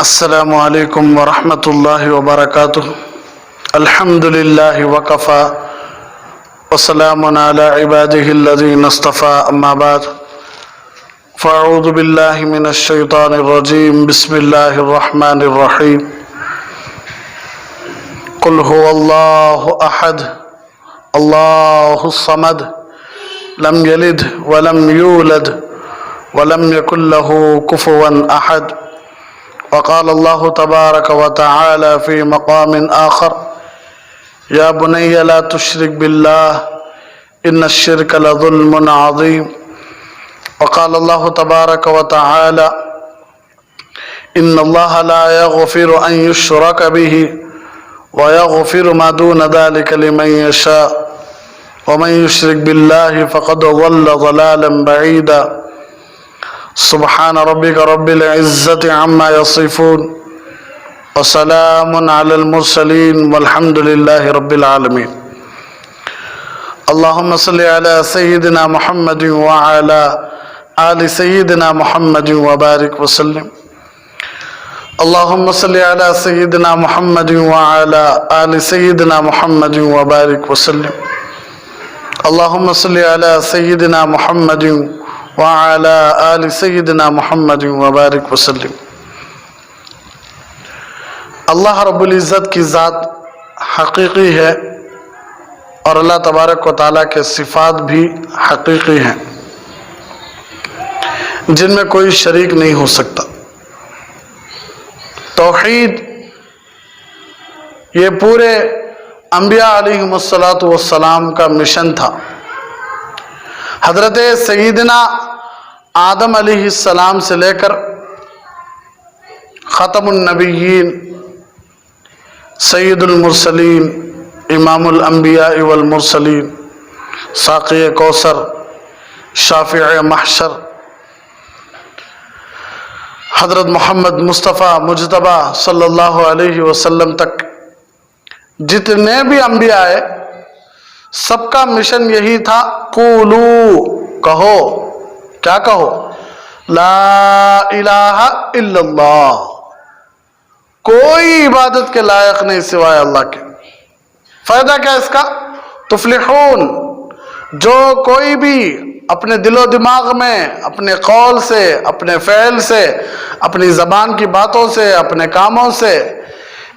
السلام علیکم ورحمۃ اللہ وبرکاتہ. الحمد للہ وکفی وسلام علی عباده الذین اصطفى. اما بعد فاعوذ باللہ من الشیطان الرجیم. بسم اللہ الرحمن الرحیم. قل هو اللہ احد اللہ الصمد لم یلد ولم یولد ولم یکن له کفوا احد. وقال الله تبارك وتعالى في مقام آخر يا بني لا تشرك بالله إن الشرك لظلم عظيم. وقال الله تبارك وتعالى إن الله لا يغفر أن يشرك به ويغفر ما دون ذلك لمن يشاء ومن يشرك بالله فقد ضل ضلالا بعيدا. سبحان ربك رب العزة عما يصفون وسلام على المرسلين والحمد لله رب العالمين. اللهم صل على سيدنا محمد وعلى آل سيدنا محمد وبارك وسلم. اللهم صل على سيدنا محمد وعلى آل سيدنا محمد وبارك وسلم. اللهم صل على سيدنا محمد وعلى آل سيدنا محمد وبارك وسلم. اللہ رب العزت کی ذات حقیقی ہے اور اللہ تبارک و تعالیٰ کے صفات بھی حقیقی ہیں جن میں کوئی شریک نہیں ہو سکتا. توحید یہ پورے انبیاء علیہم السلام کا مشن تھا. حضرت سیدنا آدم علیہ السلام سے لے کر ختم النبیین سید المرسلین امام الانبیاء والمرسلین ساقی کوثر شافع محشر حضرت محمد مصطفیٰ مجتبیٰ صلی اللہ علیہ وسلم تک جتنے بھی انبیاء آئے سب کا مشن یہی تھا. قولو کہو. کیا کہو؟ لا الہ الا اللہ. کوئی عبادت کے لائق نہیں سوائے اللہ کے. فائدہ کیا اس کا؟ تفلحون. جو کوئی بھی اپنے دل و دماغ میں اپنے قول سے اپنے فعل سے اپنی زبان کی باتوں سے اپنے کاموں سے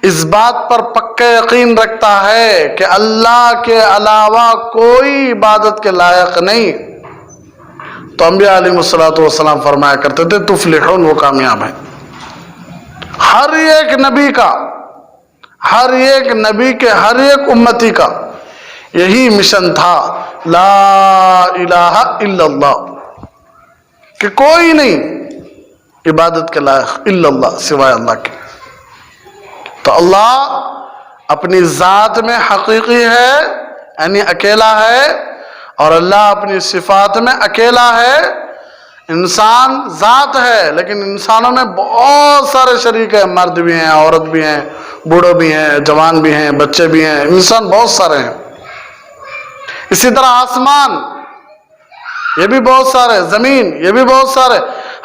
اس بات پر پکا یقین رکھتا ہے کہ اللہ کے علاوہ کوئی عبادت کے لائق نہیں، تو انبیاء علیہ السلام فرمایا کرتے تھے تفلحون، وہ کامیاب ہیں. ہر ایک نبی کا، ہر ایک نبی کے ہر ایک امتی کا یہی مشن تھا، لا الہ الا اللہ، کہ کوئی نہیں عبادت کے لائق الا اللہ سوائے اللہ کے. تو اللہ اپنی ذات میں حقیقی ہے یعنی اکیلا ہے، اور اللہ اپنی صفات میں اکیلا ہے. انسان ذات ہے لیکن انسانوں میں بہت سارے شریک ہیں، مرد بھی ہیں، عورت بھی ہیں، بوڑھے بھی ہیں، جوان بھی ہیں، بچے بھی ہیں، انسان بہت سارے ہیں. اسی طرح آسمان یہ بھی بہت سارے، زمین یہ بھی بہت سارے،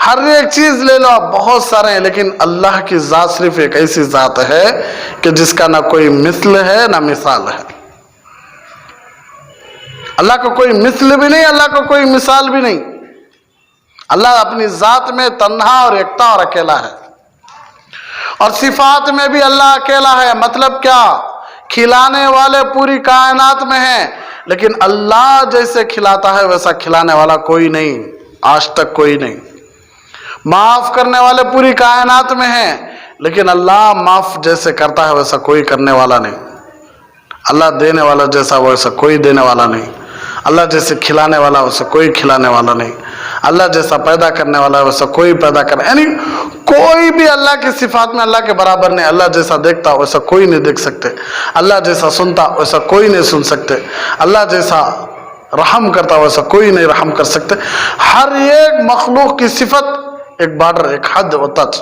ہر ایک چیز لے لو آپ بہت سارے ہیں، لیکن اللہ کی ذات صرف ایک ایسی ذات ہے کہ جس کا نہ کوئی مثل ہے نہ مثال ہے. اللہ کو کوئی مثل بھی نہیں، اللہ کو کوئی مثال بھی نہیں. اللہ اپنی ذات میں تنہا اور یکتا اور اکیلا ہے، اور صفات میں بھی اللہ اکیلا ہے. مطلب کیا؟ کھلانے والے پوری کائنات میں ہیں، لیکن اللہ جیسے کھلاتا ہے ویسا کھلانے والا کوئی نہیں، آج تک کوئی نہیں. معاف کرنے والے پوری کائنات میں ہیں، لیکن اللہ معاف جیسے کرتا ہے ویسا کوئی کرنے والا نہیں. اللہ دینے والا جیسا ویسا کوئی دینے والا نہیں. اللہ جیسے کھلانے والا ویسا کوئی کھلانے والا نہیں. اللہ جیسا پیدا کرنے والا ویسا کوئی پیدا کرنے، یعنی کوئی بھی اللہ کی صفات میں اللہ کے برابر نہیں. اللہ جیسا دیکھتا ویسا کوئی نہیں دیکھ سکتے، اللہ جیسا سنتا ویسا کوئی نہیں سن سکتے، اللہ جیسا رحم کرتا ویسا کوئی نہیں رحم کر سکتے. ہر ایک مخلوق کی صفت ایک بارڈر، ایک حد و تچ،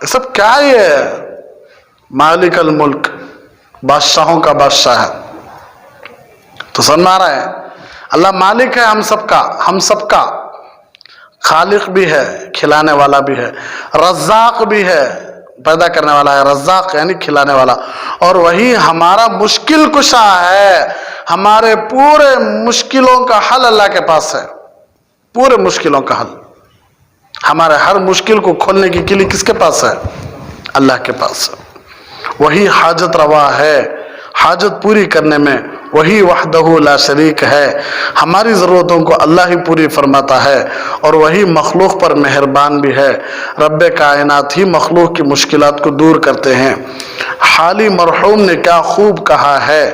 یہ سب کیا یہ ہے؟ مالک الملک، بادشاہوں کا بادشاہ ہے. تو سمجھ میں آ رہا ہے؟ اللہ مالک ہے ہم سب کا، خالق بھی ہے، کھلانے والا بھی ہے، رزاق بھی ہے، پیدا کرنے والا ہے. رزاق یعنی کھلانے والا. اور وہی ہمارا مشکل کشا ہے. ہمارے پورے مشکلوں کا حل اللہ کے پاس ہے. پورے مشکلوں کا حل، ہمارے ہر مشکل کو کھولنے کی کلی کس کے پاس ہے؟ اللہ کے پاس ہے. وہی حاجت روا ہے. حاجت پوری کرنے میں وہی وحدہ لا شریک ہے. ہماری ضرورتوں کو اللہ ہی پوری فرماتا ہے، اور وہی مخلوق پر مہربان بھی ہے. رب کائنات ہی مخلوق کی مشکلات کو دور کرتے ہیں. حالی مرحوم نے کیا خوب کہا ہے،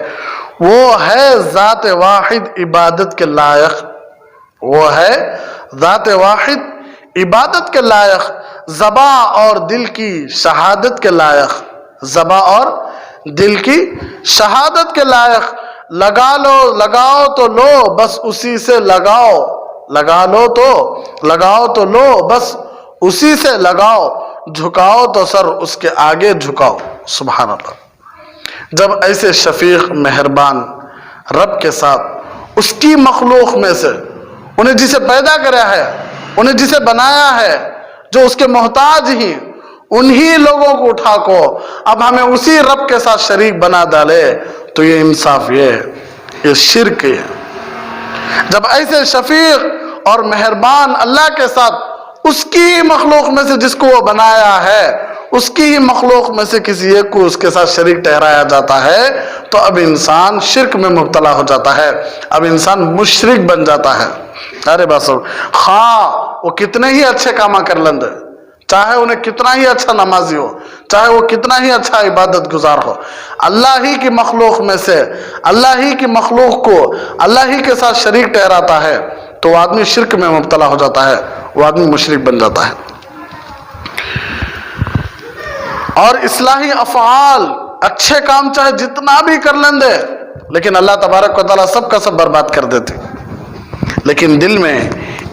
وہ ہے ذات واحد عبادت کے لائق. وہ ہے ذات واحد عبادت کے لائق، زباں اور دل کی شہادت کے لائق. زباں اور دل کی شہادت کے لائق. لگاؤ تو لو بس اسی سے لگاؤ. لگاؤ تو لو بس اسی سے لگاؤ. جھکاؤ تو سر اس کے آگے جھکاؤ. سبحان اللہ. جب ایسے شفیق مہربان رب کے ساتھ اس کی مخلوق میں سے انہیں جسے پیدا کرا ہے، انہیں جسے بنایا ہے، جو اس کے محتاج ہی، انہی لوگوں کو اٹھا کو اب ہمیں اسی رب کے ساتھ شریک بنا ڈالے، تو یہ انصاف، یہ شرک ہے. جب ایسے شفیق اور مہربان اللہ کے ساتھ اس کی مخلوق میں سے جس کو وہ بنایا ہے، اس کی ہی مخلوق میں سے کسی ایک کو اس کے ساتھ شریک ٹھہرایا جاتا ہے، تو اب انسان شرک میں مبتلا ہو جاتا ہے. اب انسان مشرک بن جاتا ہے. ارے بس وہ کتنے ہی اچھے کام کر لندے، چاہے انہیں کتنا ہی اچھا نمازی ہو، چاہے وہ کتنا ہی اچھا عبادت گزار ہو، اللہ ہی کی مخلوق میں سے اللہ ہی کی مخلوق کو اللہ ہی کے ساتھ شریک ٹھہراتا ہے، تو وہ آدمی شرک میں مبتلا ہو جاتا ہے، وہ آدمی مشرک بن جاتا ہے. اور اصلاحی افعال، اچھے کام چاہے جتنا بھی کر لیں دے، لیکن اللہ تبارک و تعالیٰ سب کا سب برباد کر دیتے. لیکن دل میں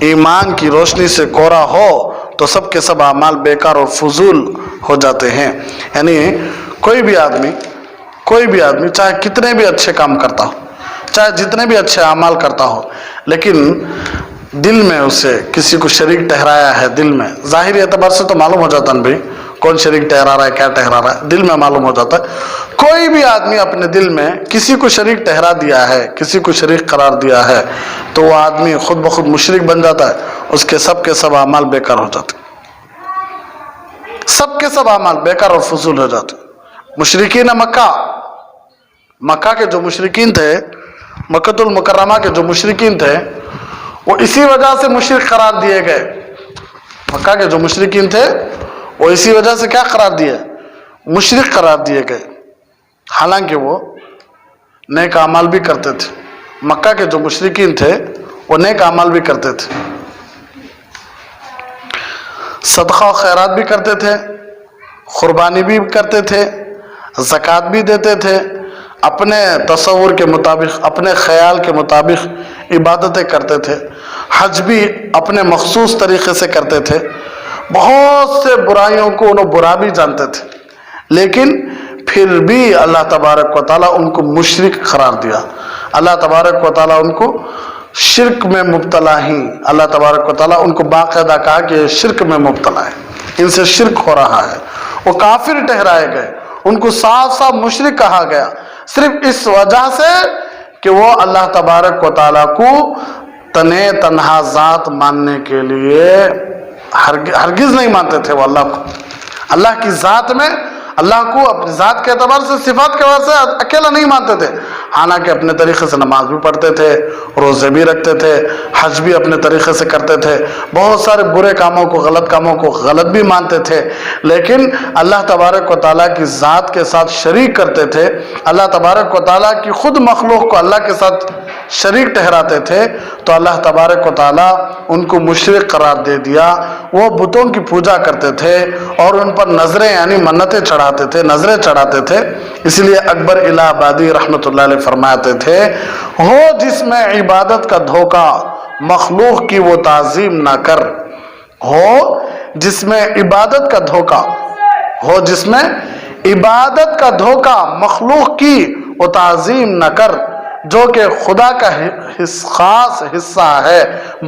ایمان کی روشنی سے کورا ہو تو سب کے سب اعمال بیکار اور فضول ہو جاتے ہیں. یعنی کوئی بھی آدمی چاہے کتنے بھی اچھے کام کرتا ہو، چاہے جتنے بھی اچھے اعمال کرتا ہو، لیکن دل میں اسے کسی کو شریک ٹھہرایا ہے. دل میں ظاہری اعتبار سے تو معلوم ہو جاتا ہے بھائی کون شریک ٹھہرا رہا ہے، کیا ٹھہرا رہا ہے، دل میں معلوم ہو جاتا ہے. کوئی بھی آدمی اپنے دل میں کسی کو شریک ٹھہرا دیا ہے، کسی کو شریک قرار دیا ہے، تو وہ آدمی خود بخود مشرک بن جاتا ہے. اس کے سب اعمال بیکار ہو جاتے، سب کے سب اعمال بیکار اور فضول ہو جاتے. مشرکین مکہ کے جو مشرکین تھے، مکۃ المکرمہ کے جو مشرکین تھے، وہ اسی وجہ سے مشرک قرار دیے گئے. مکہ کے جو مشرکین تھے وہ اسی وجہ سے کیا قرار دیے؟ مشرک قرار دیے گئے. حالانکہ وہ نیک اعمال بھی کرتے تھے. مکہ کے جو مشرکین تھے وہ نیک اعمال بھی کرتے تھے، صدقہ و خیرات بھی کرتے تھے، قربانی بھی کرتے تھے، زکوٰۃ بھی دیتے تھے، اپنے تصور کے مطابق، اپنے خیال کے مطابق عبادتیں کرتے تھے، حج بھی اپنے مخصوص طریقے سے کرتے تھے. بہت سے برائیوں کو انہوں برا بھی جانتے تھے، لیکن پھر بھی اللہ تبارک و تعالیٰ ان کو مشرک قرار دیا. اللہ تبارک و تعالیٰ ان کو شرک میں مبتلا ہی، اللہ تبارک و تعالیٰ ان کو باقاعدہ کہا کہ یہ شرک میں مبتلا ہے، ان سے شرک ہو رہا ہے. وہ کافر ٹھہرائے گئے، ان کو صاف صاف مشرک کہا گیا، صرف اس وجہ سے کہ وہ اللہ تبارک و تعالیٰ کو تنہا ذات ماننے کے لیے ہرگز نہیں مانتے تھے. وہ اللہ کو، اللہ کی ذات میں، اللہ کو اپنی ذات کے اعتبار سے، صفات کے اعتبار سے اکیلا نہیں مانتے تھے. حالانکہ اپنے طریقے سے نماز بھی پڑھتے تھے، روزے بھی رکھتے تھے، حج بھی اپنے طریقے سے کرتے تھے، بہت سارے برے کاموں کو، غلط کاموں کو غلط بھی مانتے تھے، لیکن اللہ تبارک و تعالیٰ کی ذات کے ساتھ شریک کرتے تھے. اللہ تبارک و تعالیٰ کی خود مخلوق کو اللہ کے ساتھ شریک ٹھہراتے تھے، تو اللہ تبارک و تعالیٰ ان کو مشرک قرار دے دیا. وہ بتوں کی پوجا کرتے تھے اور ان پر نظریں یعنی منتیں چڑھاتے تھے، نظریں چڑھاتے تھے. اس لیے اکبر الہ آبادی رحمۃ اللہ علیہ فرماتے تھے، ہو جس میں عبادت کا دھوکہ مخلوق کی وہ تعظیم نہ کر. ہو جس میں عبادت کا دھوکہ ہو جس میں عبادت کا دھوکہ مخلوق کی وہ تعظیم نہ کر جو کہ خدا کا خاص حصہ ہے،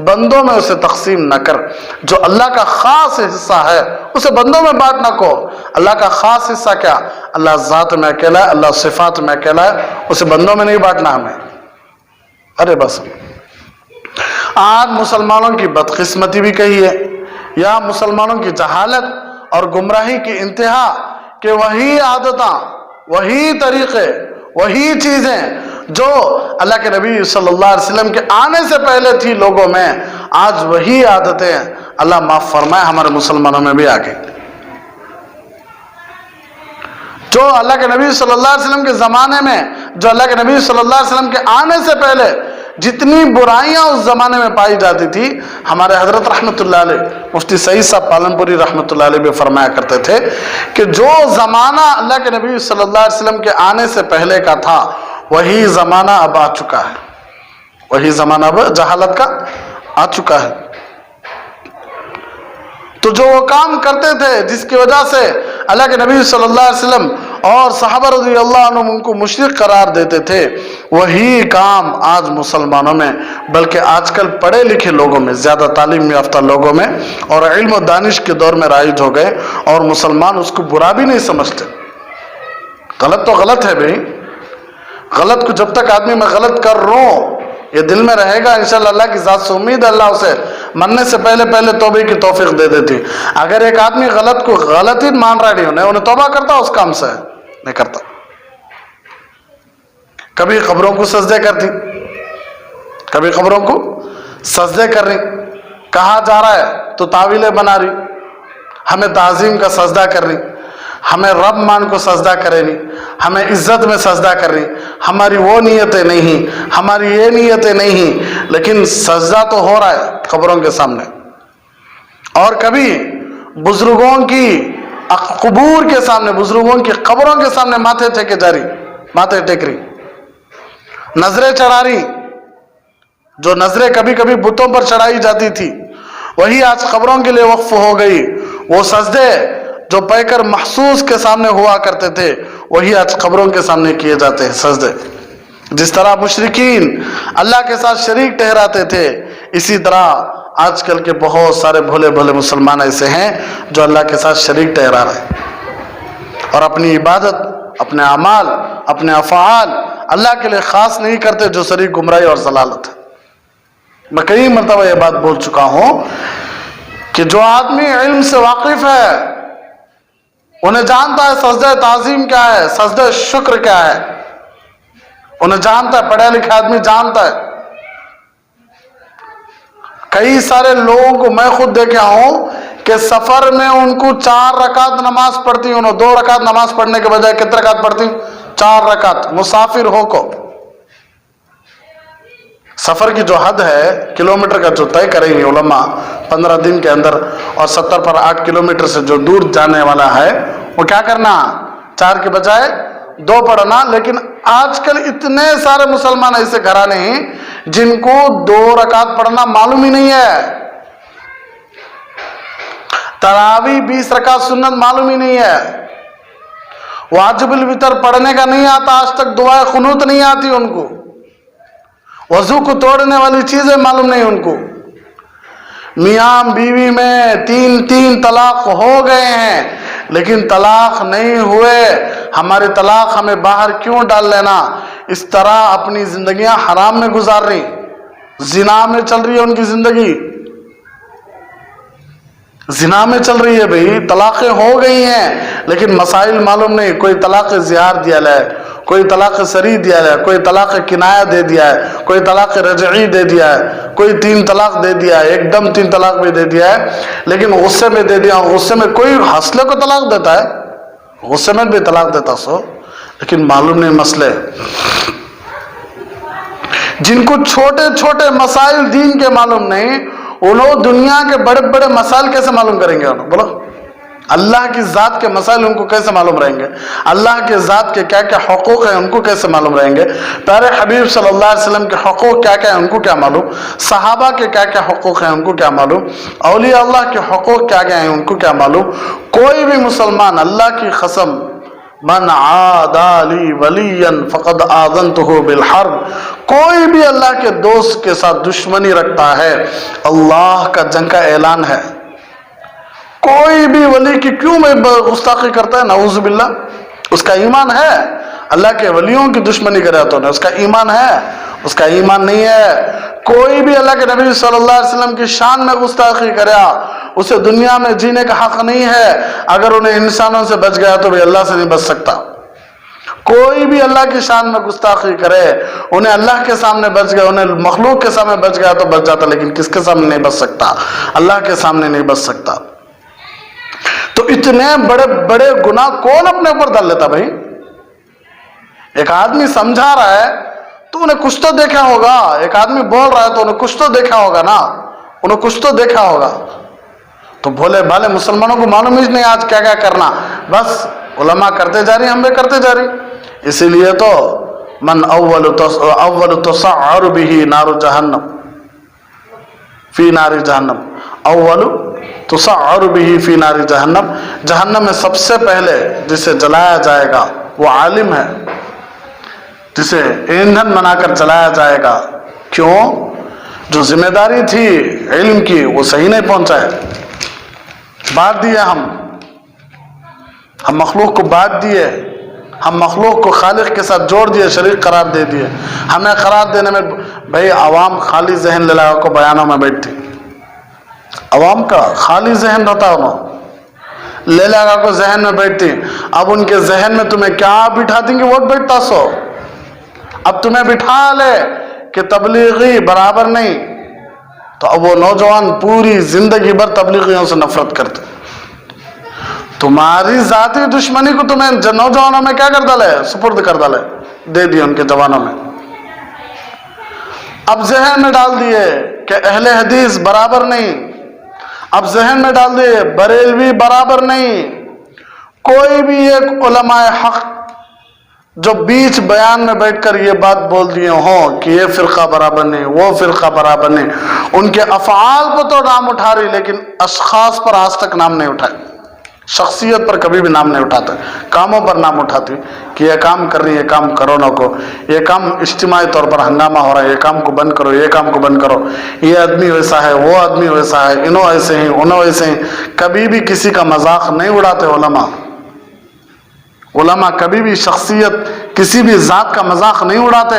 بندوں میں اسے تقسیم نہ کر۔ جو اللہ کا خاص حصہ ہے اسے بندوں میں بانٹ نہ کو۔ اللہ کا خاص حصہ کیا؟ اللہ ذات میں اکیلا ہے، اللہ صفات میں اکیلا ہے، اسے بندوں میں نہیں بانٹنا ہمیں۔ ارے بس آج مسلمانوں کی بدقسمتی بھی کہی ہے یا مسلمانوں کی جہالت اور گمراہی کی انتہا کہ وہی عادتاں، وہی طریقے، وہی چیزیں جو اللہ کے نبی صلی اللہ علیہ وسلم کے آنے سے پہلے تھی لوگوں میں، آج وہی عادتیں اللہ معاف فرمائے ہمارے مسلمانوں میں بھی آ گئی۔ جو اللہ کے نبی صلی اللہ علیہ وسلم کے زمانے میں، جو اللہ کے نبی صلی اللہ علیہ وسلم کے آنے سے پہلے جتنی برائیاں اس زمانے میں پائی جاتی تھی، ہمارے حضرت رحمۃ اللہ علیہ مفتی سعید صاحب پالنپوری رحمۃ اللہ علیہ بھی فرمایا کرتے تھے کہ جو زمانہ اللہ کے نبی صلی اللہ علیہ وسلم کے آنے سے پہلے کا تھا وہی زمانہ اب آ چکا ہے، وہی زمانہ اب جہالت کا آ چکا ہے۔ تو جو وہ کام کرتے تھے جس کی وجہ سے اللہ کے نبی صلی اللہ علیہ وسلم اور صحابہ رضی اللہ عنہم ان کو مشرک قرار دیتے تھے، وہی کام آج مسلمانوں میں، بلکہ آج کل پڑھے لکھے لوگوں میں، زیادہ تعلیم یافتہ لوگوں میں اور علم و دانش کے دور میں رائج ہو گئے، اور مسلمان اس کو برا بھی نہیں سمجھتے۔ غلط تو غلط ہے بھائی، غلط کو جب تک آدمی میں غلط کر رہا ہوں یہ دل میں رہے گا، انشاءاللہ اللہ کی ذات سے امید ہے اللہ اسے مرنے سے پہلے توبہ کی توفیق دے دیتی۔ اگر ایک آدمی غلط کو غلط ہی مان رہا نہیں انہیں توبہ کرتا اس کام سے نہیں کرتا۔ کبھی قبروں کو سجدے کرتی، کبھی قبروں کو سجدے کر رہی، کہا جا رہا ہے تو تعویلیں بنا رہی، ہمیں تعظیم کا سجدہ کر رہی، ہمیں رب مان کو سجدہ کرے نہیں، ہمیں عزت میں سجدہ کر رہی، ہماری وہ نیتیں نہیں، ہماری یہ نیتیں نہیں، لیکن سجدہ تو ہو رہا ہے قبروں کے سامنے۔ اور کبھی بزرگوں کی قبور کے سامنے، بزرگوں کی قبروں کے سامنے ماتھے ٹیکے جا رہی، ماتھے ٹیک رہی، نظریں چڑھا رہی۔ جو نظریں کبھی کبھی بتوں پر چڑھائی جاتی تھی وہی آج قبروں کے لیے وقف ہو گئی۔ وہ سجدے جو پیکر محسوس کے سامنے ہوا کرتے تھے وہی آج قبروں کے سامنے کیے جاتے ہیں سجدے۔ جس طرح مشرکین اللہ کے ساتھ شریک ٹھہراتے تھے، اسی طرح آج کل کے بہت سارے بھولے بھولے مسلمان ایسے ہیں جو اللہ کے ساتھ شریک ٹھہرا رہے ہیں اور اپنی عبادت، اپنے اعمال، اپنے افعال اللہ کے لیے خاص نہیں کرتے، جو شریک گمراہی اور ضلالت ہے۔ میں کئی مرتبہ یہ بات بول چکا ہوں کہ جو آدمی علم سے واقف ہے انہیں جانتا ہے سجدہ تعظیم کیا ہے، سجدہ شکر کیا ہے، انہیں جانتا ہے، پڑھا لکھا آدمی جانتا ہے۔ کئی سارے لوگوں کو میں خود دیکھا ہوں کہ سفر میں ان کو 4 رکعت نماز پڑھتی، انہوں 2 رکعت نماز پڑھنے کے بجائے کتنے رکعت پڑھتی؟ 4 رکعت، مسافر ہو کو۔ سفر کی جو حد ہے کلومیٹر کا جو طے کریں گے علماء 15 دن کے اندر، اور 70 پر 8 کلومیٹر سے جو دور جانے والا ہے وہ کیا کرنا؟ 4 کے بجائے 2 پڑھنا۔ لیکن آج کل اتنے سارے مسلمان ایسے گھرانے ہیں جن کو 2 رکعت پڑھنا معلوم ہی نہیں ہے، تراویح 20 رکعت سنت معلوم ہی نہیں ہے، واجب الوتر پڑھنے کا نہیں آتا، آج تک دعائے قنوت نہیں آتی ان کو، وضو کو توڑنے والی چیزیں معلوم نہیں ان کو، میاں بیوی میں 3 طلاق ہو گئے ہیں لیکن طلاق نہیں ہوئے، ہماری طلاق ہمیں باہر کیوں ڈال لینا، اس طرح اپنی زندگیاں حرام میں گزار رہی، زنا میں چل رہی ہے ان کی زندگی، زنا میں چل رہی ہے بھئی، طلاقیں ہو گئی ہیں لیکن مسائل معلوم نہیں، کوئی طلاق زیار دیا ہے، کوئی طلاق سری دیا ہے، کوئی طلاق کنایہ دے دیا ہے، کوئی طلاق رجعی دے دیا ہے، کوئی 3 طلاق دے دیا ہے، ایک دم 3 طلاق بھی دے دیا ہے، لیکن غصے میں دے دیا، غصے میں کوئی حوصلے کو طلاق دیتا ہے، غصے میں بھی طلاق دیتا سو، لیکن معلوم نہیں مسئلے۔ جن کو چھوٹے چھوٹے مسائل دین کے معلوم نہیں، وہ لوگ دنیا کے بڑے بڑے مسائل کیسے معلوم کریں گے؟ بولو اللہ کی ذات کے مسائل ان کو کیسے معلوم رہیں گے؟ اللہ کے ذات کے کیا کیا حقوق ہیں ان کو کیسے معلوم رہیں گے؟ پیارے حبیب صلی اللہ علیہ وسلم کے حقوق کیا کیا ہیں ان کو کیا معلوم؟ صحابہ کے کیا کیا حقوق ہیں ان کو کیا معلوم؟ اولیاء اللہ کے حقوق کیا کیا ہیں ان کو کیا معلوم؟ کوئی بھی مسلمان اللہ کی قسم من عادى لي وليا فقد آذنته بالحرب، کوئی بھی اللہ کے دوست کے ساتھ دشمنی رکھتا ہے اللہ کا جنگ کا اعلان ہے۔ کوئی بھی ولی کی کیوں میں گستاخی کرتا ہے؟ نعوذ باللہ، اس کا ایمان ہے اللہ کے ولیوں کی دشمنی کرے تو اس کا ایمان ہے، اس کا ایمان نہیں ہے۔ کوئی بھی اللہ کے نبی صلی اللہ علیہ وسلم کی شان میں گستاخی کرے اسے دنیا میں جینے کا حق نہیں ہے، اگر انہیں انسانوں سے بچ گیا تو بھی اللہ سے نہیں بچ سکتا۔ کوئی بھی اللہ کی شان میں گستاخی کرے انہیں اللہ کے سامنے بچ گیا، انہیں مخلوق کے سامنے بچ گیا تو بچ جاتا، لیکن کس کے سامنے نہیں بچ سکتا؟ اللہ کے سامنے نہیں بچ سکتا۔ تو اتنے بڑے بڑے گناہ کون اپنے اوپر ڈال لیتا بھائی؟ ایک آدمی سمجھا رہا ہے تو انہیں کچھ تو دیکھا ہوگا، ایک آدمی بول رہا ہے تو انہیں کچھ تو دیکھا ہوگا نا، انہیں کچھ تو دیکھا ہوگا۔ تو بھولے بھالے مسلمانوں کو معلوم ہی نہیں آج کیا کیا کرنا، بس علماء کرتے جا رہی، ہم بھی کرتے جا رہی۔ اسی لیے تو من اول تسعر به نار جہنم فی نار جہنم، اول تسعر به فی نار جہنم، جہنم میں سب سے پہلے جسے جلایا جائے گا وہ عالم ہے، جسے ایندھن بنا کر جلایا جائے گا۔ کیوں؟ جو ذمہ داری تھی علم کی وہ صحیح نہیں پہنچا ہے، بات دیے ہم مخلوق کو بات دیے، ہم مخلوق کو خالق کے ساتھ جوڑ دیے، شریک قرار دے دیے۔ ہمیں قرار دینے میں بھائی عوام خالی ذہن لے لگا کو بیانوں میں بیٹھتی، عوام کا خالی ذہن رہتا انہوں لے لگا کو ذہن میں بیٹھتی، اب ان کے ذہن میں تمہیں کیا بٹھا دیں گے؟ ووٹ بیٹھتا سو، اب تمہیں بٹھا لے کہ تبلیغی برابر نہیں، تو اب وہ نوجوان پوری زندگی بھر تبلیغیوں سے نفرت کرتے۔ تمہاری ذاتی دشمنی کو تمہیں نوجوانوں میں کیا کر ڈالے؟ سپرد کر ڈالے، دے دیے ان کے جوانوں میں۔ اب ذہن میں ڈال دیے کہ اہل حدیث برابر نہیں، اب ذہن میں ڈال دیے بریلوی برابر نہیں۔ کوئی بھی ایک علماء حق جو بیچ بیان میں بیٹھ کر یہ بات بول دیے ہوں کہ یہ فرقہ برابر نہیں، وہ فرقہ برابر نہیں، ان کے افعال کو تو نام اٹھا رہی لیکن اشخاص پر آج تک نام نہیں اٹھائے، شخصیت پر کبھی بھی نام نہیں اٹھاتے، کاموں پر نام اٹھاتی کہ یہ کام کر رہی ہے، یہ کام کرو نہ کو، یہ کام اجتماعی طور پر ہنگامہ ہو رہا ہے، یہ کام کو بند کرو، یہ کام کو بند کرو، یہ آدمی ویسا ہے، وہ آدمی ویسا ہے، انہوں ایسے ہیں، انہوں ایسے ہیں۔ کبھی بھی کسی کا مذاق نہیں اڑاتے علماء کبھی بھی شخصیت کسی بھی ذات کا مذاق نہیں اڑاتے،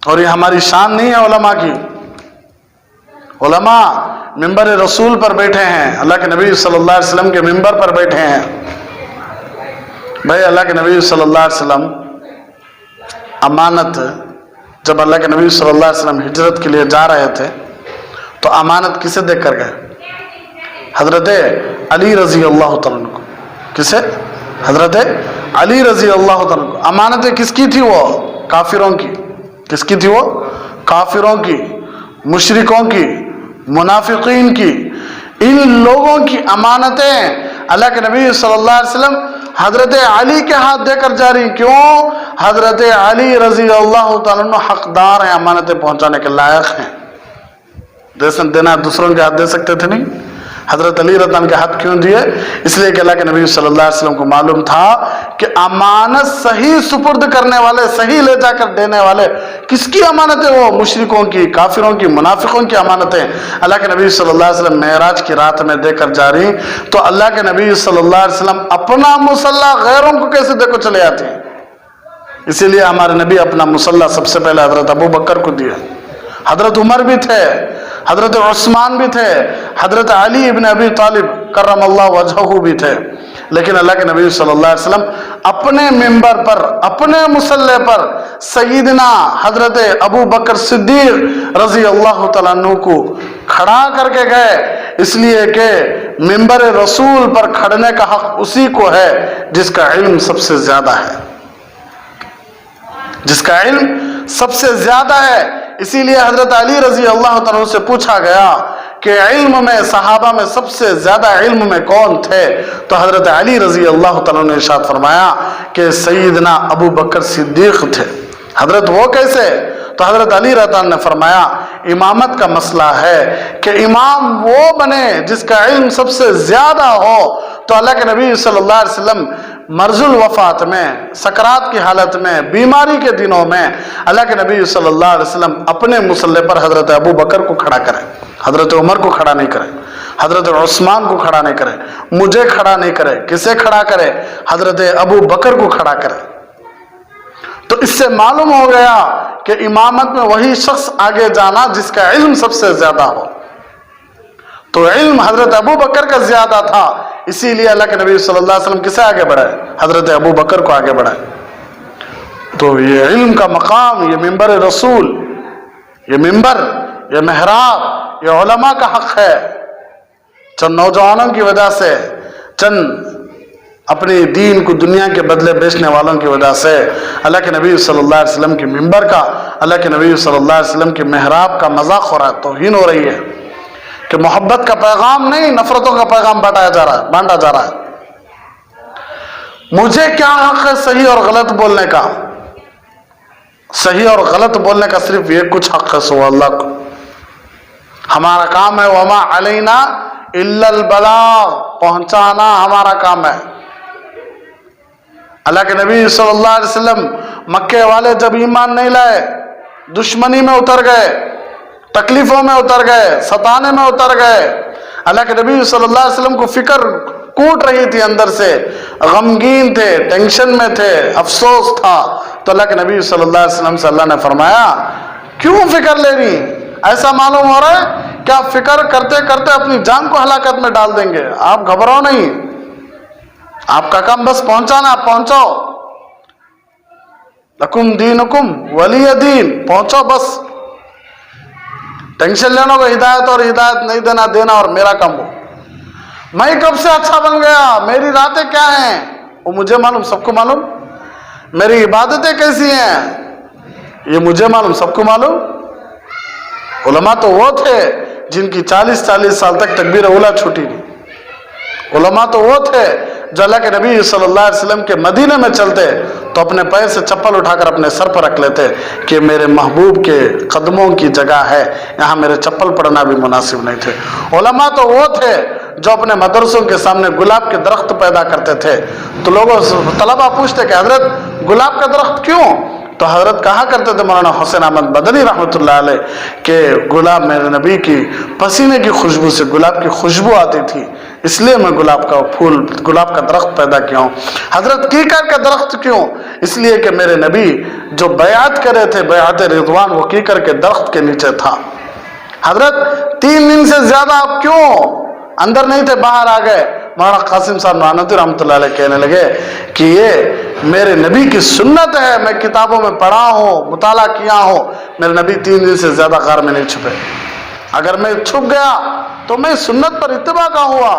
اور یہ ہماری شان نہیں ہے علماء کی۔ علماء ممبر رسول پر بیٹھے ہیں، اللہ کے نبی صلی اللہ علیہ وسلم کے ممبر پر بیٹھے ہیں۔ بھائی اللہ کے نبی صلی اللہ علیہ وسلم امانت، جب اللہ کے نبی صلی اللہ علیہ وسلم ہجرت کے لیے جا رہے تھے تو امانت کسے دے کر گئے؟ حضرت علی رضی اللہ تعالیٰ عنہ کو۔ کسے؟ حضرت علی رضی اللہ تعالیٰ عنہ کو۔ امانتیں کس کی تھی؟ وہ کافروں کی۔ کس کی تھی وہ؟ کافروں کی، مشرکوں کی، منافقین کی۔ ان لوگوں کی امانتیں اللہ کے نبی صلی اللہ علیہ وسلم حضرت علی کے ہاتھ دے کر جاری۔ کیوں؟ حضرت علی رضی اللہ تعالیٰ عنہ حقدار ہیں، امانتیں پہنچانے کے لائق ہیں۔ دینا دوسروں کے ہاتھ دے سکتے تھے نہیں؟ حضرت علی رضی اللہ عنہ کے ہاتھ کیوں دیے؟ اس لیے کہ اللہ کے نبی صلی اللہ علیہ وسلم کو معلوم تھا کہ امانت صحیح سپرد کرنے والے، صحیح لے جا کر دینے والے، کس کی امانتیں؟ وہ مشرکوں کی، کافروں کی، منافقوں کی امانتیں اللہ کے نبی صلی اللہ علیہ وسلم معراج کی رات میں دے کر جاری۔ تو اللہ کے نبی صلی اللہ علیہ وسلم اپنا مصلی غیروں کو کیسے دے کر چلے آتے ہیں؟ اسی لیے ہمارے نبی اپنا مصلی سب سے پہلے حضرت ابو بکر کو دیا، حضرت عمر بھی تھے، حضرت عثمان بھی تھے، حضرت علی ابن ابی طالب کرم اللہ وجہہ بھی تھے، لیکن اللہ کے نبی صلی اللہ علیہ وسلم اپنے منبر پر، اپنے مصلی پر سیدنا حضرت ابو بکر صدیق رضی اللہ تعالیٰ عنہ کو کھڑا کر کے گئے، اس لیے کہ منبر رسول پر کھڑنے کا حق اسی کو ہے جس کا علم سب سے زیادہ ہے، جس کا علم سب سے زیادہ ہے۔ اسی لیے حضرت علی رضی اللہ تعالیٰ عنہ سے پوچھا گیا کہ علم میں صحابہ میں سب سے زیادہ علم میں کون تھے، تو حضرت علی رضی اللہ تعالیٰ نے ارشاد فرمایا کہ سیدنا ابو بکر صدیق تھے۔ حضرت وہ کیسے؟ تو حضرت علی رضی اللہ عنہ نے فرمایا امامت کا مسئلہ ہے کہ امام وہ بنے جس کا علم سب سے زیادہ ہو۔ تو اللہ کے نبی صلی اللہ علیہ وسلم مرض الوفات میں، سکرات کی حالت میں، بیماری کے دنوں میں اللہ کے نبی صلی اللہ علیہ وسلم اپنے مصلی پر حضرت ابو بکر کو کھڑا کریں، حضرت عمر کو کھڑا نہیں کریں، حضرت عثمان کو کھڑا نہیں کرے، مجھے کھڑا نہیں کرے، کسے کھڑا کرے؟ حضرت ابو بکر کو کھڑا کرے۔ تو اس سے معلوم ہو گیا کہ امامت میں وہی شخص آگے جانا جس کا علم سب سے زیادہ ہو۔ تو علم حضرت ابو بکر کا زیادہ تھا، اسی لیے اللہ کے نبی صلی اللہ علیہ وسلم کسے آگے بڑھائے؟ حضرت ابو بکر کو آگے بڑھائے۔ تو یہ علم کا مقام، یہ منبر رسول، یہ منبر، یہ محراب، یہ علماء کا حق ہے۔ چند نوجوانوں کی وجہ سے، چند اپنی دین کو دنیا کے بدلے بیچنے والوں کی وجہ سے اللہ کے نبی صلی اللہ علیہ وسلم کی منبر کا، اللہ کے نبی صلی اللہ علیہ وسلم کی محراب کا مذاق ہو رہا ہے، توہین ہو رہی ہے کہ محبت کا پیغام نہیں، نفرتوں کا پیغام بانٹا جا رہا ہے۔ مجھے کیا حق ہے صحیح اور غلط بولنے کا؟ صحیح اور غلط بولنے کا صرف یہ کچھ حق ہے سو اللہ کو۔ ہمارا کام ہے وما علینا الا البلاغ، پہنچانا ہمارا کام ہے۔ اللہ کے نبی صلی اللہ علیہ وسلم مکے والے جب ایمان نہیں لائے، دشمنی میں اتر گئے، تکلیفوں میں اتر گئے، ستانے میں اتر گئے، اللہ کے نبی صلی اللہ علیہ وسلم کو فکر کوٹ رہی تھی، اندر سے غمگین تھے، ٹینشن میں تھے، افسوس تھا۔ تو اللہ کے نبی صلی اللہ علیہ وسلم سے اللہ نے فرمایا کیوں فکر لے رہی؟ ایسا معلوم ہو رہا ہے کہ آپ فکر کرتے کرتے اپنی جان کو ہلاکت میں ڈال دیں گے۔ آپ گھبراؤ نہیں، آپ کا کام بس پہنچانا، آپ پہنچاؤ۔ لکم دینکم ولی دین، پہنچو بس۔ ٹینشن لینا کو ہدایت اور ہدایت نہیں دینا اور میرا کام ہو۔ میں کب سے اچھا بن گیا، میری راتیں کیا ہیں وہ مجھے معلوم، سب کو معلوم۔ میری عبادتیں کیسی ہیں یہ مجھے معلوم، سب کو معلوم۔ علماء تو وہ تھے جن کی 40 سال تک تکبیر اولیٰ چھوٹی نہیں۔ علماء تو وہ تھے جو اللہ کے نبی صلی اللہ علیہ وسلم کے مدینے میں چلتے تو اپنے پیر سے چپل اٹھا کر اپنے سر پر رکھ لیتے کہ میرے محبوب کے قدموں کی جگہ ہے، یہاں میرے چپل پڑنا بھی مناسب نہیں تھے۔ علماء تو وہ تھے جو اپنے مدرسوں کے سامنے گلاب کے درخت پیدا کرتے تھے۔ تو لوگوں طلبہ پوچھتے کہ حضرت گلاب کا درخت کیوں؟ تو حضرت کہا کرتے تھے مولانا حسین احمد مدنی رحمۃ اللہ علیہ کہ گلاب میرے نبی کی پسینے کی خوشبو سے گلاب کی خوشبو آتی تھی، اس لیے میں گلاب کا پھول، گلاب کا درخت پیدا کیا ہوں۔ حضرت کیکر کا درخت کیوں؟ اس لیے کہ میرے نبی جو بیعت کرے تھے، بیعت رضوان، وہ کیکر کے درخت کے نیچے تھا۔ حضرت 3 دن سے زیادہ آپ کیوں اندر نہیں تھے، باہر آ گئے؟ مولانا قاسم صاحب نانوتوی رحمۃ اللہ علیہ کہنے لگے کہ یہ میرے نبی کی سنت ہے، میں کتابوں میں پڑھا ہوں، مطالعہ کیا ہوں، میرے نبی 3 دن سے زیادہ غار میں نہیں چھپے۔ اگر میں چھپ گیا تو میں سنت پر اتباع کا ہوا۔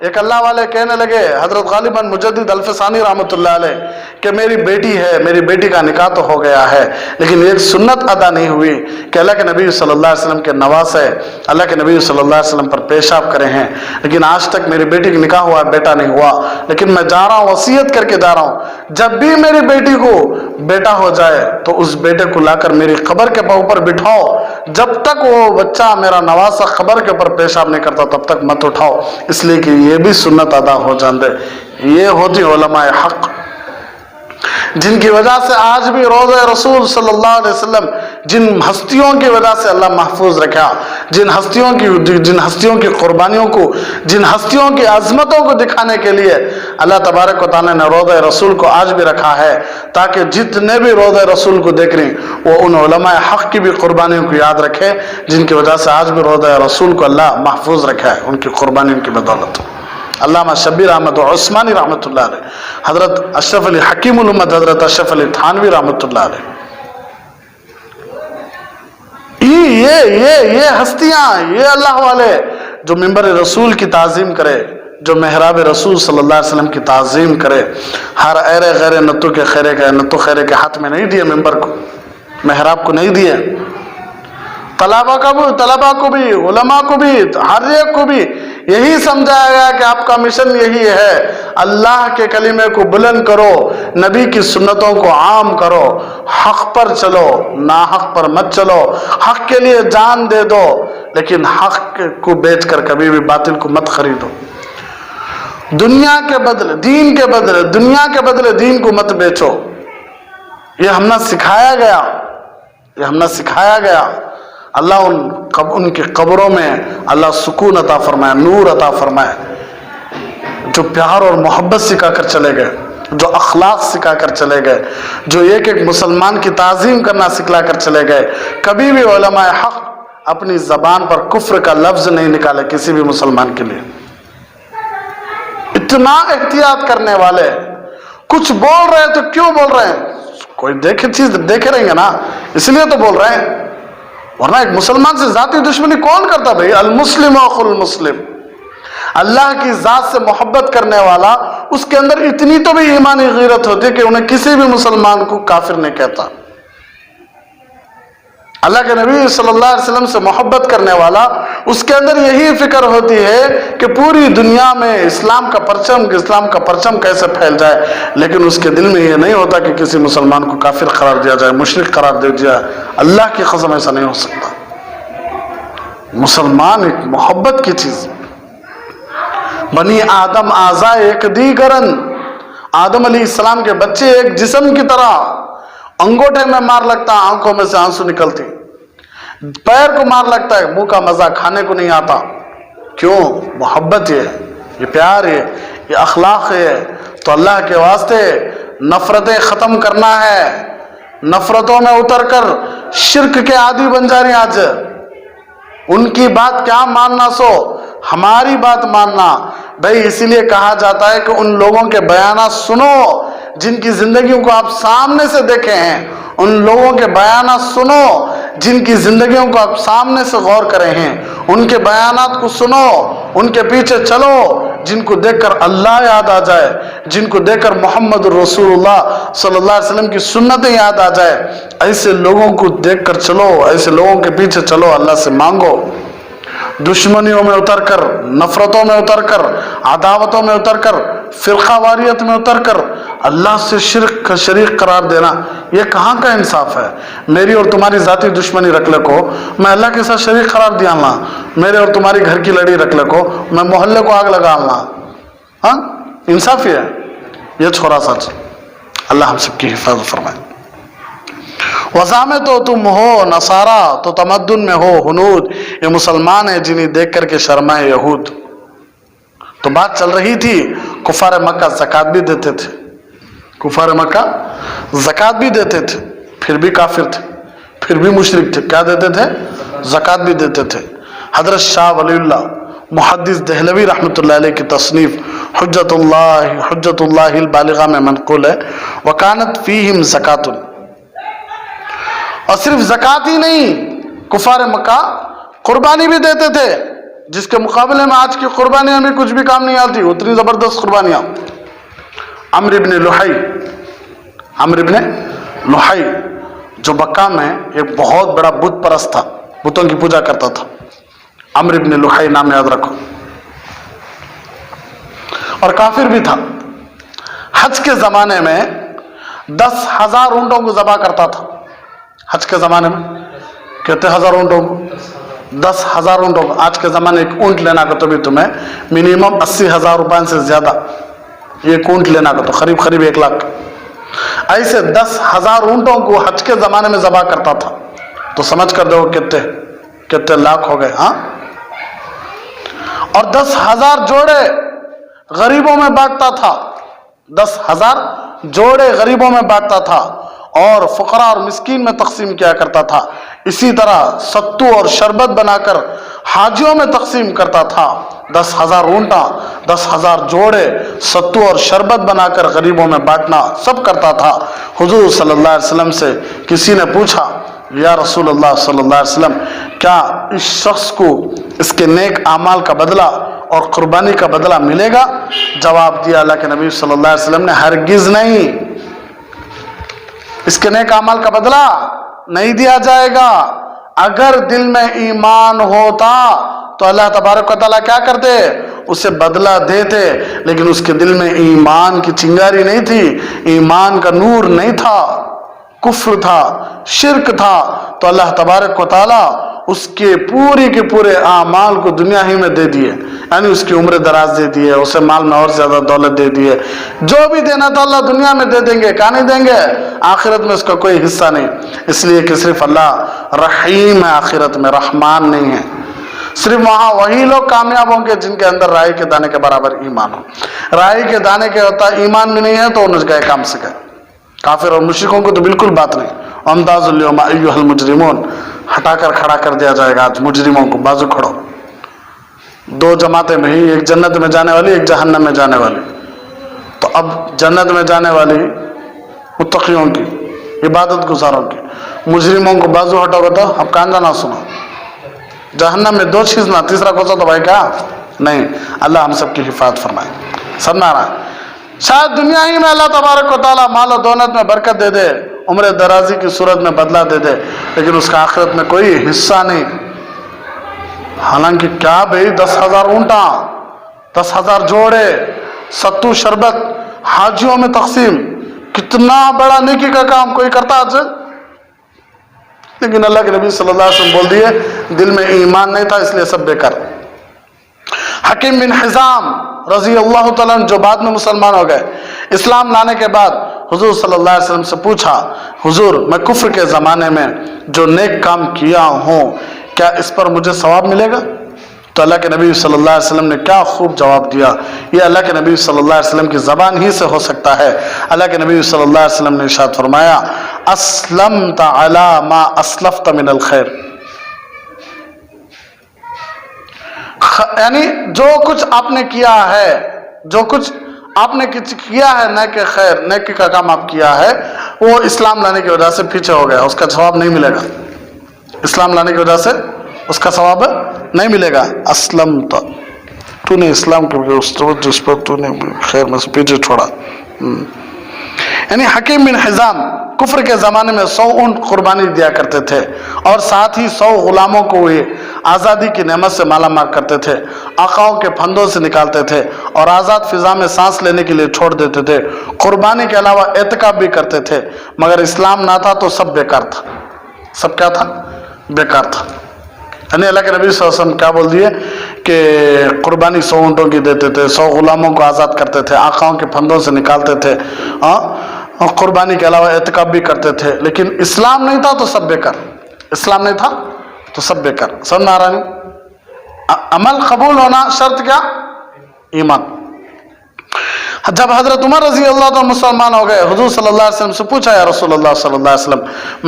ایک اللہ والے کہنے لگے، حضرت غالباً مجدد الفسانی رحمۃ اللہ علیہ، کہ میری بیٹی ہے، میری بیٹی کا نکاح تو ہو گیا ہے لیکن ایک سنت ادا نہیں ہوئی کہ اللہ کے نبی صلی اللہ علیہ وسلم کے نواسے اللہ کے نبی صلی اللہ علیہ وسلم پر پیشاب کرے ہیں، لیکن آج تک میری بیٹی کا نکاح ہوا، بیٹا نہیں ہوا۔ لیکن میں جا رہا ہوں، وصیت کر کے جا رہا ہوں، جب بھی میری بیٹی کو بیٹا ہو جائے تو اس بیٹے کو لا کر میری قبر کے اوپر بٹھاؤ، جب تک وہ بچہ میرا نواسا قبر کے اوپر پیشاب نہیں کرتا تب تک مت اٹھاؤ، اس لیے کہ یہ بھی سنت ادا ہو جاندے۔ یہ ہوتی علماء حق جن کی وجہ سے آج بھی روضہ رسول صلی اللہ علیہ وسلم، جن ہستیوں کی وجہ سے اللہ محفوظ رکھا، جن ہستیوں کی قربانیوں کو، جن ہستیوں کی عظمتوں کو دکھانے کے لیے اللہ تبارک و تعالیٰ نے روضہ رسول کو آج بھی رکھا ہے، تاکہ جتنے بھی روضہ رسول کو دیکھ رہے وہ ان علماء حق کی بھی قربانیوں کو یاد رکھے، جن کی وجہ سے آج بھی روضہ رسول کو اللہ محفوظ رکھا ہے، ان کی قربانیوں کی بدولت۔ علامہ شبیر احمد عثمانی رحمۃ اللہ علیہ، حضرت اشرف علی حکیم الامت حضرت اشرف علی تھانوی رحمۃ اللہ علیہ، یہ ہستیاں، یہ اللہ والے جو منبر رسول کی تعظیم کرے، جو محراب رسول صلی اللہ علیہ وسلم کی تعظیم کرے، ہر ایرے غیر نتو کے خیرے کے ہاتھ میں نہیں دیے، منبر کو، محراب کو نہیں دیے، طلبا کو بھی علماء کو بھی ہر ایک کو بھی یہی سمجھایا گیا کہ آپ کا مشن یہی ہے، اللہ کے کلمے کو بلند کرو، نبی کی سنتوں کو عام کرو، حق پر چلو، ناحق پر مت چلو، حق کے لیے جان دے دو لیکن حق کو بیچ کر کبھی بھی باطل کو مت خریدو، دنیا کے بدلے دین کے بدلے دنیا کے بدلے دین کو مت بیچو۔ یہ ہم نے سکھایا گیا، یہ ہم نے سکھایا گیا۔ اللہ ان کی قبروں میں اللہ سکون عطا فرمائے، نور عطا فرمائے، جو پیار اور محبت سکھا کر چلے گئے، جو اخلاق سکھا کر چلے گئے، جو ایک ایک مسلمان کی تعظیم کرنا سکھلا کر چلے گئے۔ کبھی بھی علماء حق اپنی زبان پر کفر کا لفظ نہیں نکالے کسی بھی مسلمان کے لیے، اتنا احتیاط کرنے والے۔ کچھ بول رہے تو کیوں بول رہے ہیں؟ کوئی دیکھے چیز دیکھے رہیں گے نا، اس لیے تو بول رہے ہیں، ورنہ ایک مسلمان سے ذاتی دشمنی کون کرتا بھائی؟ المسلم اخو المسلم، اللہ کی ذات سے محبت کرنے والا، اس کے اندر اتنی تو بھی ایمانی غیرت ہوتی ہے کہ انہیں کسی بھی مسلمان کو کافر نہیں کہتا۔ اللہ کے نبی صلی اللہ علیہ وسلم سے محبت کرنے والا، اس کے اندر یہی فکر ہوتی ہے کہ پوری دنیا میں اسلام کا پرچم کیسے پھیل جائے، لیکن اس کے دل میں یہ نہیں ہوتا کہ کسی مسلمان کو کافر قرار دیا جائے، مشرک قرار دیا جائے۔ اللہ کی قسم ایسا نہیں ہو سکتا۔ مسلمان ایک محبت کی چیز، بنی آدم اعضاء ایک دیگرن، آدم علیہ السلام کے بچے ایک جسم کی طرح، انگوٹھے میں مار لگتا آنکھوں میں سے آنسو نکلتی، پیر کو مار لگتا ہے منہ کا مزہ کھانے کو نہیں آتا۔ کیوں؟ محبت یہ پیار ہے، یہ اخلاق ہے۔ تو اللہ کے واسطے نفرتیں ختم کرنا ہے، نفرتوں میں اتر کر شرک کے عادی بن جا رہی ہیں آج۔ ان کی بات کیا ماننا، سو ہماری بات ماننا بھائی۔ اسی لیے کہا جاتا ہے کہ ان لوگوں کے بیانات سنو جن کی زندگیوں کو آپ سامنے سے دیکھے ہیں، ان لوگوں کے بیانات سنو جن کی زندگیوں کو آپ سامنے سے غور کرے ہیں، ان کے بیانات کو سنو، ان کے پیچھے چلو جن کو دیکھ کر اللہ یاد آ جائے، جن کو دیکھ کر محمد رسول اللہ صلی اللہ علیہ وسلم کی سنتیں یاد آ جائے۔ ایسے لوگوں کو دیکھ کر چلو، ایسے لوگوں کے پیچھے چلو، اللہ سے مانگو۔ دشمنیوں میں اتر کر، نفرتوں میں اتر کر، عداوتوں میں اتر کر، فرقہ واریت میں اتر کر اللہ سے شرک کا شریک قرار دینا، یہ کہاں کا انصاف ہے؟ میری اور تمہاری ذاتی دشمنی رکھ لے کو میں اللہ کے ساتھ شریک قرار دیا لا، میرے اور تمہاری گھر کی لڑائی رکھ لے کو میں محلے کو آگ لگا لا، ہاں انصاف یہ ہے؟ یہ چھوڑا سچ۔ اللہ ہم سب کی حفاظت فرمائے۔ وضع میں تو تم ہو نصارہ، تو تمدن میں ہو ہنود، یہ مسلمان ہیں جنہیں دیکھ کر کے شرمائے یہود۔ تو بات چل رہی تھی، کفار مکہ زکوٰۃ بھی دیتے تھے، کفار مکہ زکوٰۃ بھی دیتے تھے، پھر بھی کافر تھے، پھر بھی مشرک تھے۔ کیا دیتے تھے؟ زکوٰۃ بھی دیتے تھے۔ حضرت شاہ ولی اللہ محدث دہلوی رحمۃ اللہ علیہ کی تصنیف حجت اللہ البالغہ میں منقول ہے، وکانت فیہم زکوٰۃ۔ اور صرف زکوٰۃ ہی نہیں، کفار مکہ قربانی بھی دیتے تھے، جس کے مقابلے میں آج کی قربانیاں بھی کچھ بھی کام نہیں آتی، اتنی زبردست قربانیاں۔ عمرو بن لحی جو مکہ میں ایک بہت بڑا بت پرست تھا، بتوں کی پوجا کرتا تھا، عمرو بن لحی نام یاد رکھو، اور کافر بھی تھا۔ حج کے زمانے میں 10,000 اونٹوں کو ذبح کرتا تھا۔ حج کے زمانے میں کتنے ہزار اونٹوں کو؟ 10,000 اونٹوں کو۔ آج کے زمانے ایک اونٹ لینا کا تو بھی تمہیں منیمم 80,000 روپئے سے زیادہ، ایک اونٹ لینا کا تو قریب 1 لاکھ۔ ایسے 10,000 اونٹوں کو حج کے زمانے میں ذبح کرتا تھا، تو سمجھ کر دو کتنے لاکھ ہو گئے، ہاں۔ اور 10,000 جوڑے غریبوں میں بانٹتا تھا، 10,000 جوڑے غریبوں میں بانٹتا تھا اور فقراء اور مسکین میں تقسیم کیا کرتا تھا۔ اسی طرح ستو اور شربت بنا کر حاجیوں میں تقسیم کرتا تھا۔ 10,000 اونٹا، 10,000 جوڑے، ستو اور شربت بنا کر غریبوں میں بانٹنا سب کرتا تھا۔ حضور صلی اللہ علیہ وسلم سے کسی نے پوچھا، یا رسول اللہ صلی اللہ علیہ وسلم، کیا اس شخص کو اس کے نیک اعمال کا بدلہ اور قربانی کا بدلہ ملے گا؟ جواب دیا اللہ کے نبی صلی اللہ علیہ وسلم نے، ہرگز نہیں، اس کے نیک اعمال کا بدلہ نہیں دیا جائے گا۔ اگر دل میں ایمان ہوتا تو اللہ تبارک و تعالیٰ کیا کرتے؟ اسے بدلہ دیتے، لیکن اس کے دل میں ایمان کی چنگاری نہیں تھی، ایمان کا نور نہیں تھا، کفر تھا، شرک تھا، تو اللہ تبارک و تعالیٰ اس کے پورے اعمال کو دنیا ہی میں دے دیے، یعنی اس کی عمر دراز دے دیے، اسے مال میں اور زیادہ دولت دے دیے، جو بھی دینا تھا اللہ دنیا میں دے دیں گے، کہاں نہیں دیں گے؟ آخرت میں اس کا کوئی حصہ نہیں، اس لیے کہ صرف اللہ رحیم ہے، آخرت میں رحمان نہیں ہے۔ صرف وہاں وہی لوگ کامیاب ہوں گے جن کے اندر رائی کے دانے کے برابر ایمان ہو۔ رائی کے دانے کے ہوتا ایمان بھی نہیں ہے تو انہیں گئے کام سے گئے۔ کافر اور مشرکوں کو تو بالکل بات نہیں۔ امتاز اليوم ایھا المجرمون، ہٹا کر کھڑا کر دیا جائے گا آج مجرموں کو، بازو کھڑو۔ دو جماعتیں میں ہی، ایک جنت میں جانے والی، ایک جہنم میں جانے والی۔ تو اب جنت میں جانے والی متقیوں کی، عبادت گزاروں کی، مجرموں کو بازو ہٹاؤ گے تو اب کہاں جانا سنا؟ جہنم میں دو چیز نہ، تیسرا کون سا تو بھائی کیا نہیں۔ اللہ ہم سب کی حفاظت فرمائے۔ سمجھا رہا ہے؟ شاید دنیا ہی میں اللہ تبارک و تعالیٰ مال و دولت میں برکت دے دے، عمر درازی کی صورت میں بدلہ دے دے، لیکن اس کا آخرت میں کوئی حصہ نہیں۔ حالانکہ کیا بھئی 10,000 اونٹاں، 10,000 جوڑے، ستو شربت حاجیوں میں تقسیم، کتنا بڑا نیکی کا کام کوئی کرتا آج؟ لیکن اللہ کے نبی صلی اللہ علیہ وسلم بول دیے دل میں ایمان نہیں تھا، اس لیے سب بیکار۔ حکیم بن حزام رضی اللہ تعالیٰ عنہ جو بعد میں مسلمان ہو گئے، اسلام لانے کے بعد حضور صلی اللہ علیہ وسلم سے پوچھا، حضور میں کفر کے زمانے میں جو نیک کام کیا ہوں کیا اس پر مجھے ثواب ملے گا؟ تو اللہ کے نبی صلی اللہ علیہ وسلم نے کیا خوب جواب دیا۔ یہ اللہ کے نبی صلی اللہ علیہ وسلم کی زبان ہی سے ہو سکتا ہے۔ اللہ کے نبی صلی اللہ علیہ وسلم نے ارشاد فرمایا، اسلمت علی ما اسلفت من الخیر، یعنی جو کچھ آپ نے کیا ہے، جو کچھ آپ نے کیا ہے نیک خیر، نیکی کا کام آپ کیا ہے، وہ اسلام لانے کی وجہ سے پیچھے ہو گیا، اس کا ثواب نہیں ملے گا۔ اسلام لانے کی وجہ سے اس کا ثواب نہیں ملے گا۔ اسلمت، تو نے اسلام کے جس پر تو نے خیر میں سے پیچھے چھوڑا۔ یعنی حکیم بن حزام کفر کے زمانے میں 100 اونٹ قربانی دیا کرتے تھے، اور ساتھ ہی 100 غلاموں کو وہ آزادی کی نعمت سے مالا مال کرتے تھے، آقاؤں کے پھندوں سے نکالتے تھے اور آزاد فضا میں سانس لینے کے لیے چھوڑ دیتے تھے۔ قربانی کے علاوہ اعتکاف بھی کرتے تھے، مگر اسلام نہ تھا تو سب بیکار تھا۔ سب کیا تھا؟ بیکار تھا۔ یعنی اللہ کے نبی صلی اللہ علیہ وسلم کیا بول دیے کہ قربانی 100 اونٹوں کی دیتے تھے، 100 غلاموں کو آزاد کرتے تھے، آقاؤں کے پھندوں سے نکالتے تھے، قربانی کے علاوہ اعتکاف بھی کرتے تھے، لیکن اسلام نہیں تھا تو سب بیکار۔ اسلام نہیں تھا تو سب بیکار۔ سمجھ میں آ رہا نہیں؟ عمل قبول ہونا شرط کیا؟ ایمان۔ جب حضرت عمر رضی اللہ عنہ مسلمان ہو گئے، حضور صلی اللہ علیہ وسلم سے پوچھا، یا رسول اللہ صلی اللہ علیہ وسلم،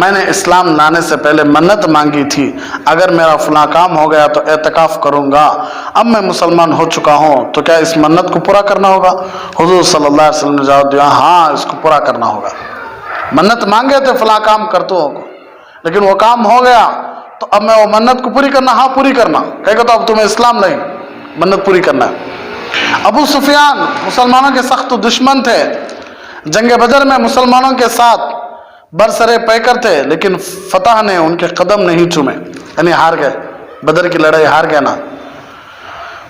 میں نے اسلام لانے سے پہلے منت مانگی تھی، اگر میرا فلاں کام ہو گیا تو اعتکاف کروں گا، اب میں مسلمان ہو چکا ہوں تو کیا اس منت کو پورا کرنا ہوگا؟ حضور صلی اللہ علیہ وسلم نے جواب دیا، ہاں اس کو پورا کرنا ہوگا۔ منت مانگے تھے فلاں کام کرتو کو، لیکن وہ کام ہو گیا تو اب میں وہ منت کو پوری کرنا، ہاں پوری کرنا، کہے گا تو اب تمہیں اسلام نہیں، منت پوری کرنا ہے۔ ابو سفیان مسلمانوں کے سخت دشمن تھے، جنگ بدر میں مسلمانوں کے ساتھ برسرے پیکر تھے، لیکن فتح نے ان کے قدم نہیں چومے، یعنی ہار گئے، بدر کی لڑائی ہار گئے نا،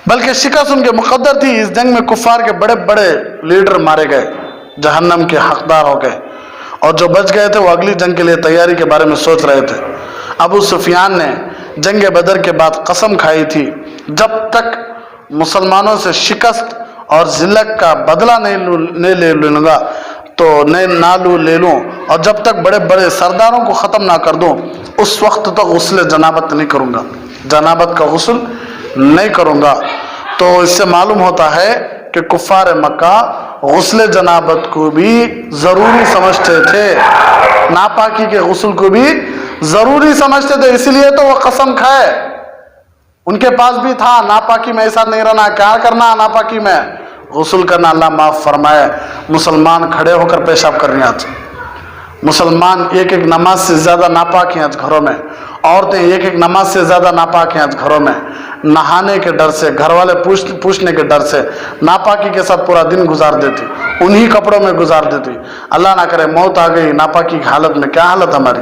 بلکہ شکست ان کے مقدر تھی۔ اس جنگ میں کفار کے بڑے بڑے لیڈر مارے گئے، جہنم کے حقدار ہو گئے، اور جو بچ گئے تھے وہ اگلی جنگ کے لیے تیاری کے بارے میں سوچ رہے تھے۔ ابو سفیان نے جنگ بدر کے بعد قسم کھائی تھی، جب تک مسلمانوں سے شکست اور ذلت کا بدلہ نہیں لے لوں گا تو نہ لے لوں، اور جب تک بڑے بڑے سرداروں کو ختم نہ کر دوں اس وقت تک غسل جنابت نہیں کروں گا، جنابت کا غسل نہیں کروں گا۔ تو اس سے معلوم ہوتا ہے کہ کفار مکہ غسل جنابت کو بھی ضروری سمجھتے تھے، ناپاکی کے غسل کو بھی ضروری سمجھتے تھے، اسی لیے تو وہ قسم کھائے۔ ان کے پاس بھی تھا ناپاکی میں ایسا نہیں رہنا، کیا کرنا ناپاکی میں؟ غسل کرنا۔ اللہ معاف فرمائے، مسلمان کھڑے ہو کر پیشاب کرنے آتے، مسلمان ایک ایک نماز سے زیادہ ناپاک ہیں آج گھروں میں، عورتیں ایک ایک نماز سے زیادہ ناپاک ہیں آج گھروں میں، نہانے کے ڈر سے، گھر والے پوچھنے کے ڈر سے ناپاکی کے ساتھ پورا دن گزار دیتی، انہی کپڑوں میں گزار دیتی۔ اللہ نہ کرے موت آ گئی ناپاکی کی حالت میں، کیا حالت ہماری؟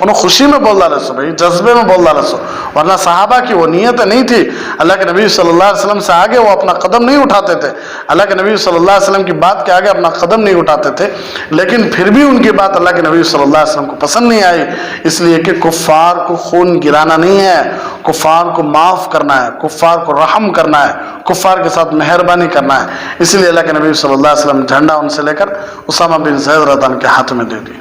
انہوں خوشی میں بول ڈالے سو بھائی، جذبے میں بول ڈالے سو، ورنہ صحابہ کی وہ نیت نہیں تھی۔ اللہ کے نبی صلی اللہ علیہ وسلم سے آگے وہ اپنا قدم نہیں اٹھاتے تھے، اللہ کے نبی صلی اللہ علیہ وسلم کی بات کے آگے اپنا قدم نہیں اٹھاتے تھے، لیکن پھر بھی ان کی بات اللہ کے نبی صلی اللہ علیہ وسلم کو پسند نہیں آئی، اس لیے کہ کفار کو خون گرانا نہیں ہے، کفار کو معاف کرنا ہے، کفار کو رحم کرنا ہے، کفار کے ساتھ مہربانی کرنا ہے، اس لیے اللہ کے نبی صلی اللہ علیہ وسلم جھنڈا ان سے لے کر اسامہ بن زید رضی اللہ عنہ کے ہاتھ میں دے دی۔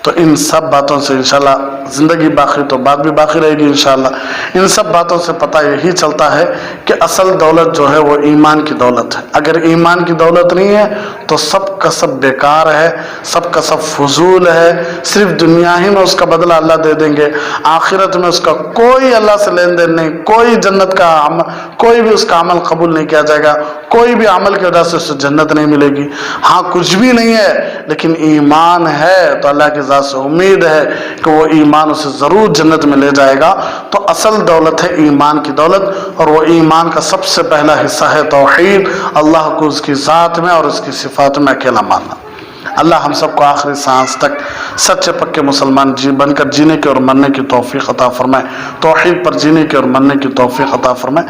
تو ان سب باتوں سے انشاءاللہ زندگی باقی تو بات بھی باقی رہے گی انشاءاللہ، ان سب باتوں سے پتہ یہی چلتا ہے کہ اصل دولت جو ہے وہ ایمان کی دولت ہے۔ اگر ایمان کی دولت نہیں ہے تو سب کا سب بیکار ہے، سب کا سب فضول ہے، صرف دنیا ہی میں اس کا بدلہ اللہ دے دیں گے، آخرت میں اس کا کوئی اللہ سے لین دین نہیں، کوئی جنت کا عمل، کوئی بھی اس کا عمل قبول نہیں کیا جائے گا، کوئی بھی عمل کی وجہ سے اسے جنت نہیں ملے گی۔ ہاں کچھ بھی نہیں ہے لیکن ایمان ہے تو اللہ کی ذات سے امید ہے کہ وہ ایمان اسے ضرور جنت میں لے جائے گا۔ تو اصل دولت ہے ایمان کی دولت، اور وہ ایمان کا سب سے پہلا حصہ ہے توحید، اللہ کو اس کی ذات میں اور اس کی صفات میں اکیلا ماننا۔ اللہ ہم سب کو آخری سانس تک سچے پکے مسلمان بن کر جینے کی اور مرنے کی توفیق عطا فرمائے، توحید پر جینے کی اور مرنے کی توفیق عطا فرمائے۔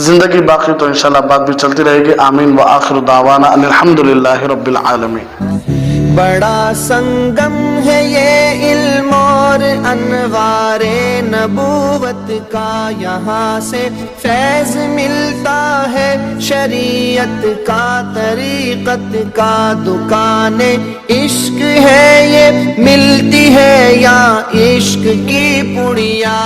زندگی باقی تو انشاءاللہ بات بھی چلتی رہے گی۔ آمین وآخر دعوانا ان الحمدللہ رب العالمین۔ بڑا سنگم ہے یہ علم اور انوار نبوت کا، یہاں سے فیض ملتا ہے شریعت کا، طریقت کا دکان عشق ہے یہ، ملتی ہے یا عشق کی پڑیا۔